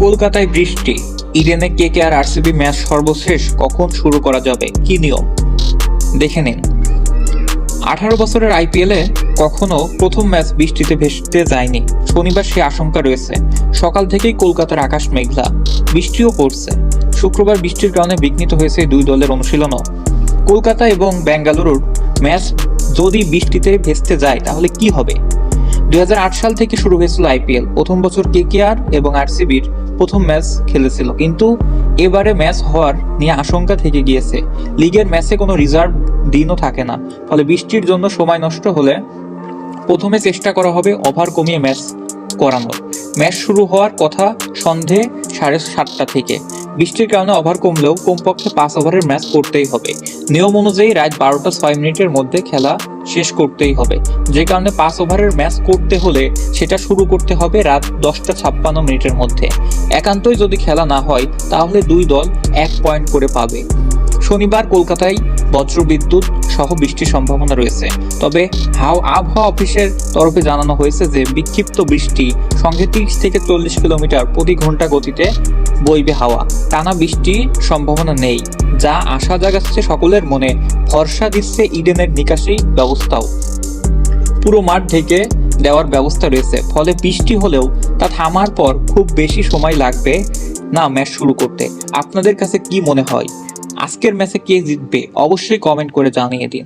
কলকাতায় বৃষ্টি, ইডেনে কেকেআর আরসিবি ম্যাচ সর্বশেষ কখন শুরু করা যাবে, কি নিয়ম দেখে নিন। 18 বছরের আইপিএলে কখনো প্রথম ম্যাচ বৃষ্টিতে ভেস্তে যায়নি। শনিবার সে আশঙ্কা রয়েছে। সকাল থেকেই কলকাতার আকাশ মেঘলা, বৃষ্টিও পড়ছে। শুক্রবার বৃষ্টির কারণে বিঘ্নিত হয়েছে দুই দলের অনুশীলনও। কলকাতা এবং বেঙ্গালুরুর ম্যাচ যদি বৃষ্টিতে ভেস্তে যায় তাহলে কি হবে? 2008 সাল থেকে শুরু হয়েছিল আইপিএল। প্রথম বছর কেকেআর এবং আরসিবির প্রথম ম্যাচ খেলেছিল, কিন্তু এবারে ম্যাচ হওয়ার নিয়ে আশঙ্কা থেকে গিয়েছে। লিগের ম্যাচে কোনো রিজার্ভ দিনও থাকে না, ফলে বৃষ্টির জন্য সময় নষ্ট হলে প্রথমে চেষ্টা করা হবে ওভার কমিয়ে ম্যাচ করানোর। ম্যাচ শুরু হওয়ার কথা সন্ধে 7:30 থেকে। বৃষ্টির কারণে ওভার কমলেও কমপক্ষে 5 ওভারের ম্যাচ করতেই হবে। নিয়ম অনুযায়ী রাত 12:06 মধ্যে খেলা শেষ করতেই হবে, যে কারণে 5 ওভারের ম্যাচ করতে হলে সেটা শুরু করতে হবে রাত 10:56 মধ্যে। একান্তই যদি খেলা না হয় তাহলে দুই দল 1 পয়েন্ট করে পাবে। শনিবার কলকাতায় বজ্রবিদ্যুৎ সহ বৃষ্টির সম্ভাবনা রয়েছে, তবে আবহাওয়া অফিসের তরফে জানানো হয়েছে যে বিক্ষিপ্ত বৃষ্টি, সঙ্গে 30 থেকে 40 কিলোমিটার প্রতি ঘন্টা গতিতে বইবে হাওয়া। টানা বৃষ্টির সম্ভাবনা নেই, যা আশা জাগাচ্ছে সকলের মনে। ভরসা দিচ্ছে ইডেনের নিকাশি ব্যবস্থাও। পুরো মাঠ ঢেকে দেওয়ার ব্যবস্থা রয়েছে, ফলে বৃষ্টি হলেও তা থামার পর খুব বেশি সময় লাগবে না ম্যাচ শুরু করতে। আপনাদের কাছে কি মনে হয়, আজকের ম্যাচে কে জিতবে? অবশ্যই কমেন্ট করে জানিয়ে দিন।